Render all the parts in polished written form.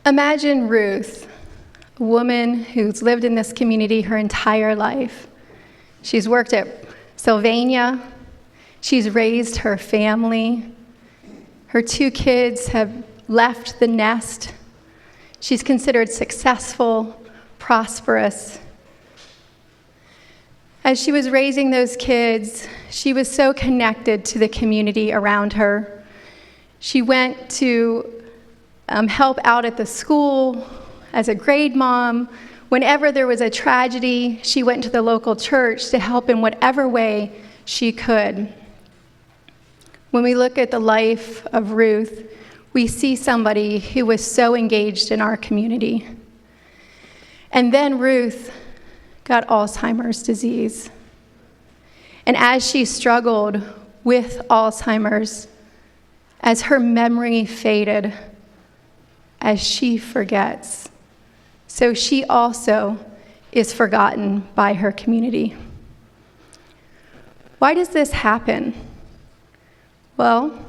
Imagine Ruth, a woman who's lived in this community her entire life. She's worked at Sylvania. She's raised her family. Her 2 kids have left the nest. She's considered successful, prosperous. As she was raising those kids, she was so connected to the community around her. She went to help out at the school as a grade mom. Whenever there was a tragedy, she went to the local church to help in whatever way she could. When we look at the life of Ruth, we see somebody who was so engaged in our community. And then Ruth got Alzheimer's disease. And as she struggled with Alzheimer's, as her memory faded, as she forgets, so she also is forgotten by her community. Why does this happen? Well,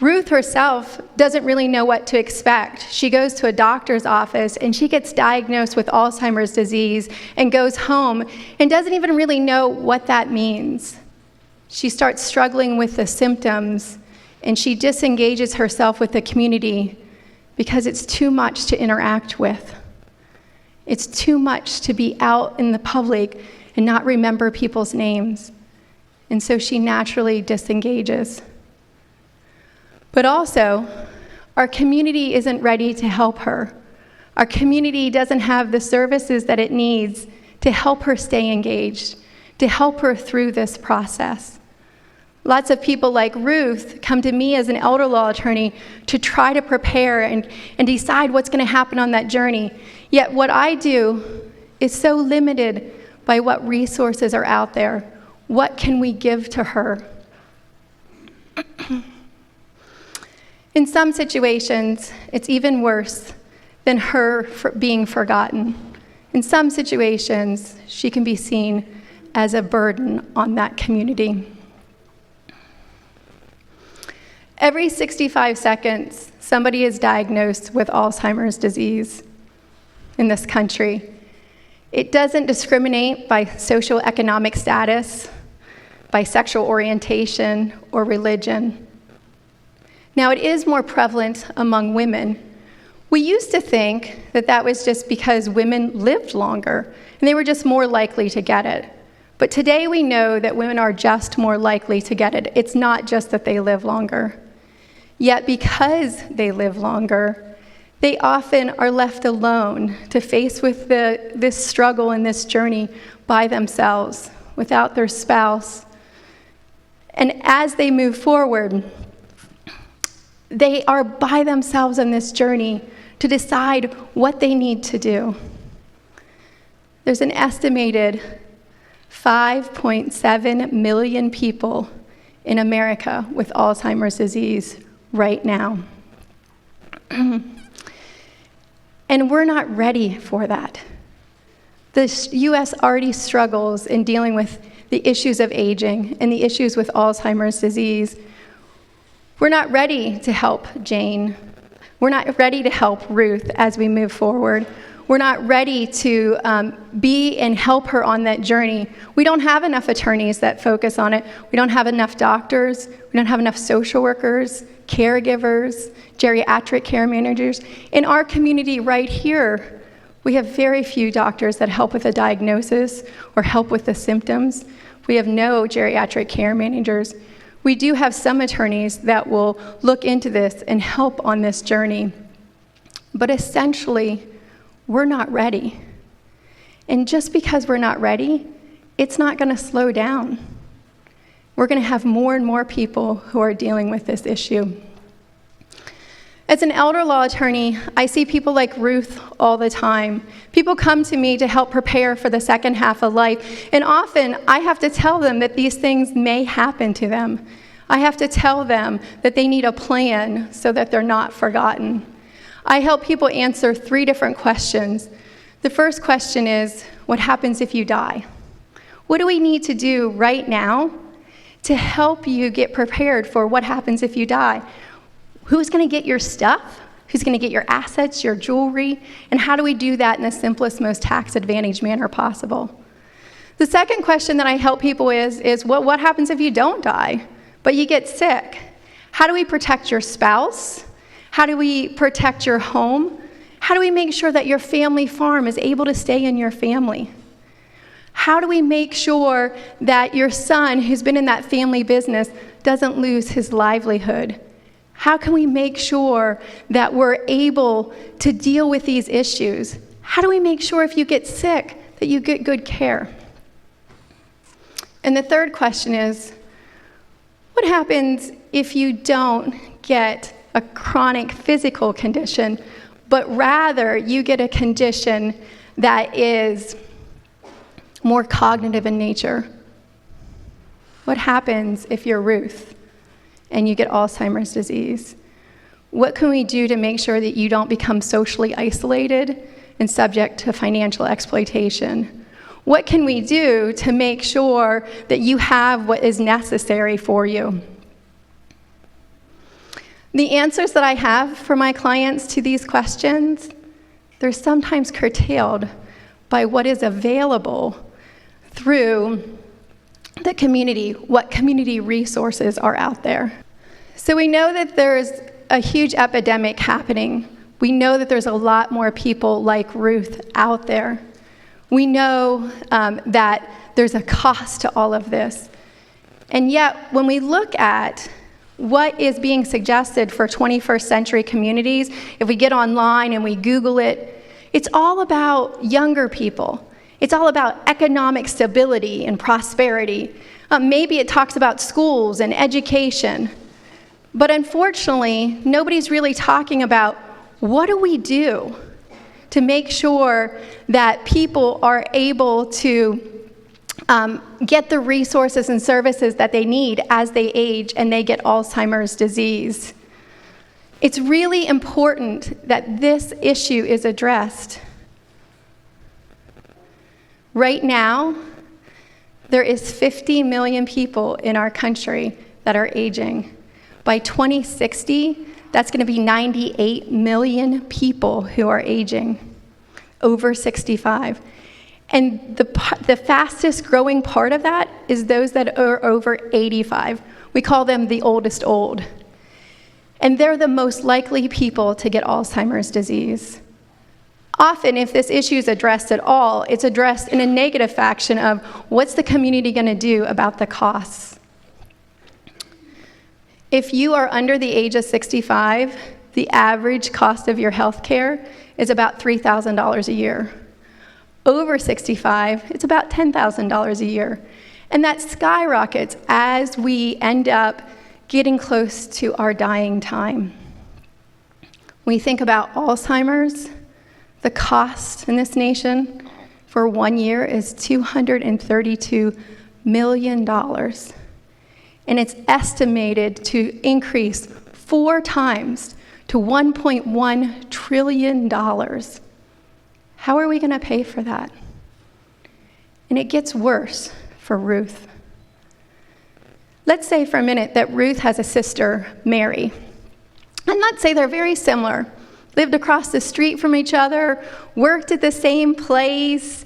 Ruth herself doesn't really know what to expect. She goes to a doctor's office and she gets diagnosed with Alzheimer's disease and goes home and doesn't even really know what that means. She starts struggling with the symptoms and she disengages herself with the community because it's too much to interact with. It's too much to be out in the public and not remember people's names. And so she naturally disengages. But also, our community isn't ready to help her. Our community doesn't have the services that it needs to help her stay engaged, to help her through this process. Lots of people like Ruth come to me as an elder law attorney to try to prepare and decide what's going to happen on that journey. Yet what I do is so limited by what resources are out there. What can we give to her? In some situations, it's even worse than her being forgotten. In some situations, she can be seen as a burden on that community. Every 65 seconds, somebody is diagnosed with Alzheimer's disease in this country. It doesn't discriminate by socioeconomic status, by sexual orientation, or religion. Now, it is more prevalent among women. We used to think that that was just because women lived longer, and they were just more likely to get it. But today we know that women are just more likely to get it. It's not just that they live longer. Yet because they live longer, they often are left alone to face with this struggle and this journey by themselves, without their spouse. And as they move forward, they are by themselves on this journey to decide what they need to do. There's an estimated 5.7 million people in America with Alzheimer's disease right now. And we're not ready for that. The U.S. already struggles in dealing with the issues of aging and the issues with Alzheimer's disease. We're not ready to help Jane. We're not ready to help Ruth as we move forward. We're not ready to be and help her on that journey. We don't have enough attorneys that focus on it. We don't have enough doctors. We don't have enough social workers, caregivers, geriatric care managers. In our community right here, we have very few doctors that help with a diagnosis or help with the symptoms. We have no geriatric care managers. We do have some attorneys that will look into this and help on this journey. But essentially, we're not ready. And just because we're not ready, it's not going to slow down. We're going to have more and more people who are dealing with this issue. As an elder law attorney, I see people like Ruth all the time. People come to me to help prepare for the second half of life, and often I have to tell them that these things may happen to them. I have to tell them that they need a plan so that they're not forgotten. I help people answer 3 different questions. The first question is, what happens if you die? What do we need to do right now to help you get prepared for what happens if you die? Who's going to get your stuff? Who's going to get your assets, your jewelry? And how do we do that in the simplest, most tax-advantaged manner possible? The second question that I help people is what happens if you don't die, but you get sick? How do we protect your spouse? How do we protect your home? How do we make sure that your family farm is able to stay in your family? How do we make sure that your son, who's been in that family business, doesn't lose his livelihood? How can we make sure that we're able to deal with these issues? How do we make sure if you get sick that you get good care? And the third question is, what happens if you don't get a chronic physical condition, but rather you get a condition that is more cognitive in nature? What happens if you're Ruth and you get Alzheimer's disease? What can we do to make sure that you don't become socially isolated and subject to financial exploitation? What can we do to make sure that you have what is necessary for you? The answers that I have for my clients to these questions, they're sometimes curtailed by what is available through the community, what community resources are out there. So we know that there's a huge epidemic happening. We know that there's a lot more people like Ruth out there. We know that there's a cost to all of this. And yet, when we look at what is being suggested for 21st century communities, if we get online and we Google it, it's all about younger people. It's all about economic stability and prosperity. Maybe it talks about schools and education. But unfortunately, nobody's really talking about what do we do to make sure that people are able to get the resources and services that they need as they age and they get Alzheimer's disease. It's really important that this issue is addressed. Right now, there is 50 million people in our country that are aging. By 2060, that's going to be 98 million people who are aging, over 65. And the fastest growing part of that is those that are over 85. We call them the oldest old. And they're the most likely people to get Alzheimer's disease. Often, if this issue is addressed at all, it's addressed in a negative fashion of what's the community going to do about the costs. If you are under the age of 65, the average cost of your health care is about $3,000 a year. Over 65, it's about $10,000 a year. And that skyrockets as we end up getting close to our dying time. When we think about Alzheimer's, the cost in this nation for 1 year is $232 million. And it's estimated to increase 4 times to $1.1 trillion. How are we going to pay for that? And it gets worse for Ruth. Let's say for a minute that Ruth has a sister, Mary. And let's say they're very similar. Lived across the street from each other, worked at the same place,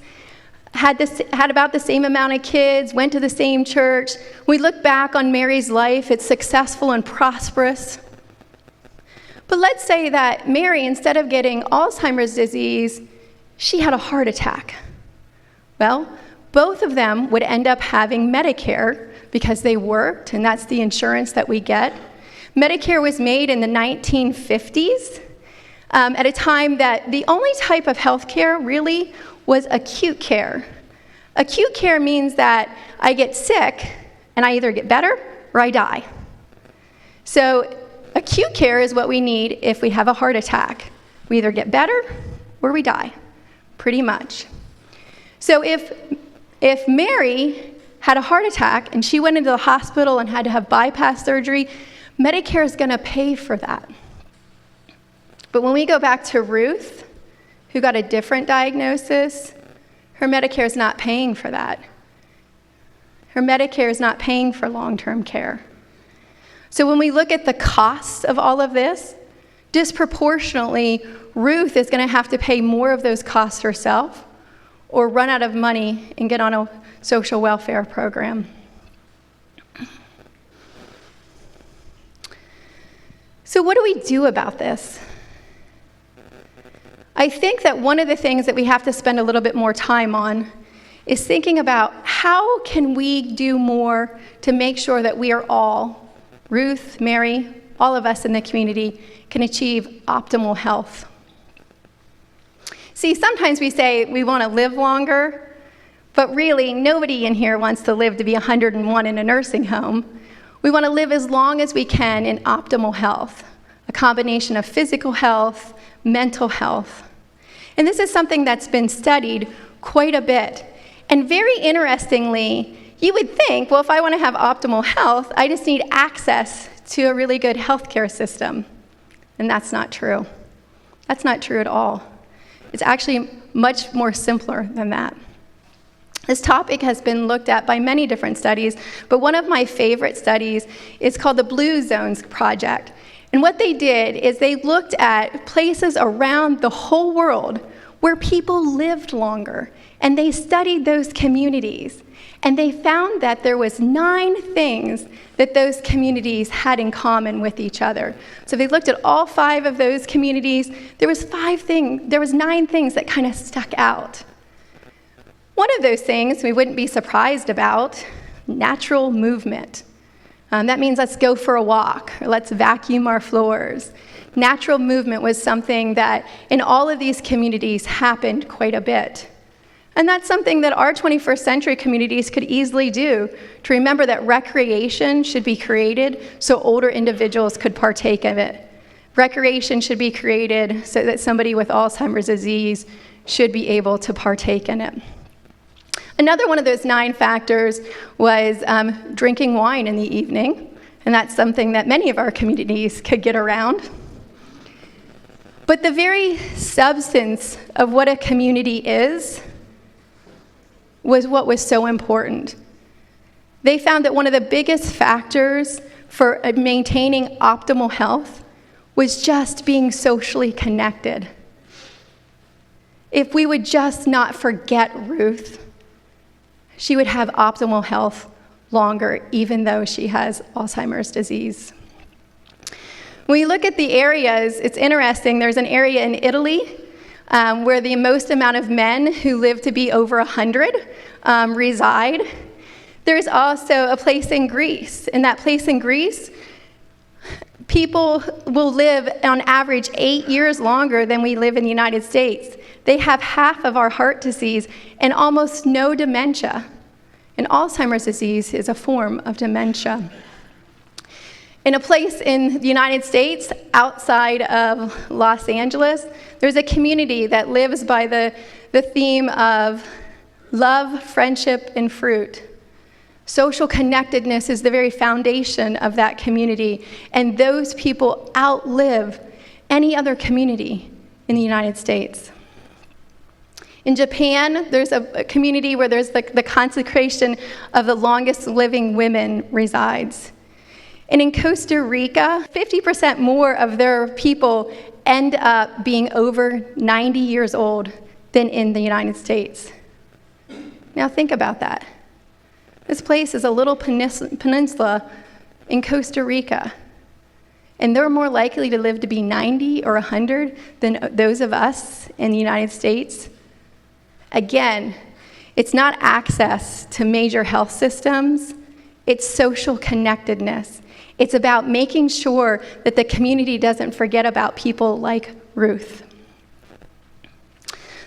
had about the same amount of kids, went to the same church. We look back on Mary's life, it's successful and prosperous. But let's say that Mary, instead of getting Alzheimer's disease, she had a heart attack. Well, both of them would end up having Medicare because they worked, and that's the insurance that we get. Medicare was made in the 1950s. At a time that the only type of health care really was acute care. Acute care means that I get sick and I either get better or I die. So acute care is what we need if we have a heart attack. We either get better or we die, pretty much. So if Mary had a heart attack and she went into the hospital and had to have bypass surgery, Medicare is going to pay for that. But when we go back to Ruth, who got a different diagnosis, her Medicare is not paying for that. Her Medicare is not paying for long-term care. So when we look at the cost of all of this, disproportionately, Ruth is going to have to pay more of those costs herself or run out of money and get on a social welfare program. So what do we do about this? I think that one of the things that we have to spend a little bit more time on is thinking about how can we do more to make sure that we are all, Ruth, Mary, all of us in the community, can achieve optimal health. See, sometimes we say we want to live longer, but really nobody in here wants to live to be 101 in a nursing home. We want to live as long as we can in optimal health, a combination of physical health, mental health. And this is something that's been studied quite a bit. And very interestingly, you would think, well, if I want to have optimal health, I just need access to a really good healthcare system. And that's not true. That's not true at all. It's actually much more simpler than that. This topic has been looked at by many different studies, but one of my favorite studies is called the Blue Zones Project. And what they did is they looked at places around the whole world where people lived longer, and they studied those communities. And they found that there was 9 things that those communities had in common with each other. So they looked at all 5 of those communities. There was 9 things that kind of stuck out. One of those things we wouldn't be surprised about, natural movement. That means let's go for a walk, or let's vacuum our floors. Natural movement was something that in all of these communities happened quite a bit. And that's something that our 21st century communities could easily do, to remember that recreation should be created so older individuals could partake of it. Recreation should be created so that somebody with Alzheimer's disease should be able to partake in it. Another one of those 9 factors was drinking wine in the evening, and that's something that many of our communities could get around. But the very substance of what a community is was what was so important. They found that one of the biggest factors for maintaining optimal health was just being socially connected. If we would just not forget Ruth, she would have optimal health longer, even though she has Alzheimer's disease. When you look at the areas, it's interesting. There's an area in Italy where the most amount of men who live to be over 100 reside. There's also a place in Greece. In that place in Greece, people will live on average 8 years longer than we live in the United States. They have half of our heart disease and almost no dementia. And Alzheimer's disease is a form of dementia. In a place in the United States, outside of Los Angeles, there's a community that lives by the theme of love, friendship, and fruit. Social connectedness is the very foundation of that community, and those people outlive any other community in the United States. In Japan, there's a community where there's the consecration of the longest living women resides. And in Costa Rica, 50% more of their people end up being over 90 years old than in the United States. Now think about that. This place is a little peninsula in Costa Rica, and they're more likely to live to be 90 or 100 than those of us in the United States. Again, it's not access to major health systems, it's social connectedness. It's about making sure that the community doesn't forget about people like Ruth.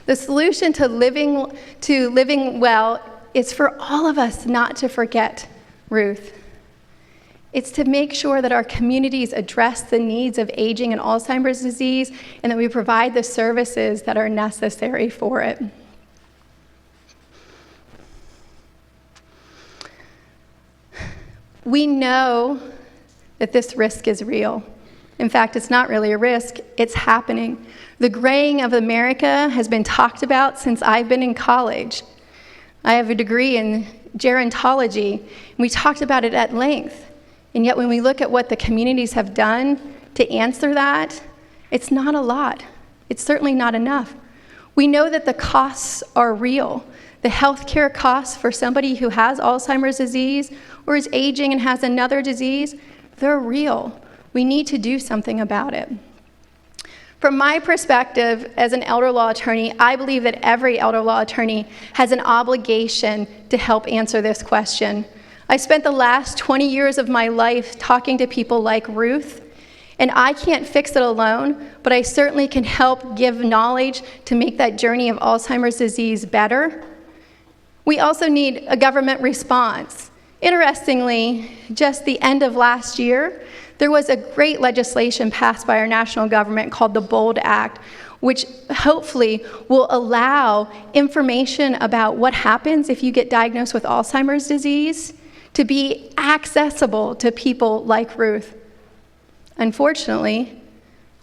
The solution to living well is for all of us not to forget Ruth. It's to make sure that our communities address the needs of aging and Alzheimer's disease, and that we provide the services that are necessary for it. We know that this risk is real. In fact, it's not really a risk, it's happening. The graying of America has been talked about since I've been in college. I have a degree in gerontology, and we talked about it at length. And yet when we look at what the communities have done to answer that, It's not a lot. It's certainly not enough. We know that the costs are real. The healthcare costs for somebody who has Alzheimer's disease or is aging and has another disease, they're real. We need to do something about it. From my perspective as an elder law attorney, I believe that every elder law attorney has an obligation to help answer this question. I spent the last 20 years of my life talking to people like Ruth, and I can't fix it alone, but I certainly can help give knowledge to make that journey of Alzheimer's disease better. We also need a government response. Interestingly, just the end of last year, there was a great legislation passed by our national government called the BOLD Act, which hopefully will allow information about what happens if you get diagnosed with Alzheimer's disease to be accessible to people like Ruth. Unfortunately,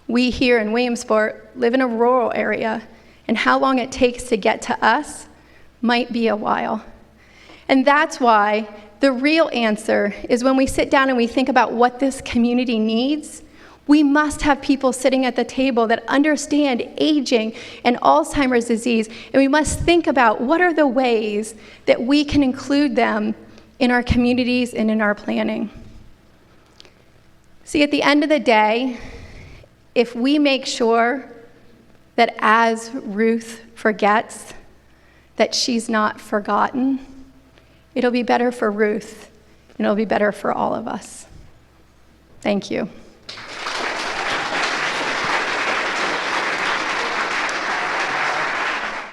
we here in Williamsport live in a rural area, and how long it takes to get to us might be a while. And that's why the real answer is when we sit down and we think about what this community needs, we must have people sitting at the table that understand aging and Alzheimer's disease, and we must think about what are the ways that we can include them in our communities and in our planning. See, at the end of the day, if we make sure that as Ruth forgets, that she's not forgotten, it'll be better for Ruth, and it'll be better for all of us. Thank you.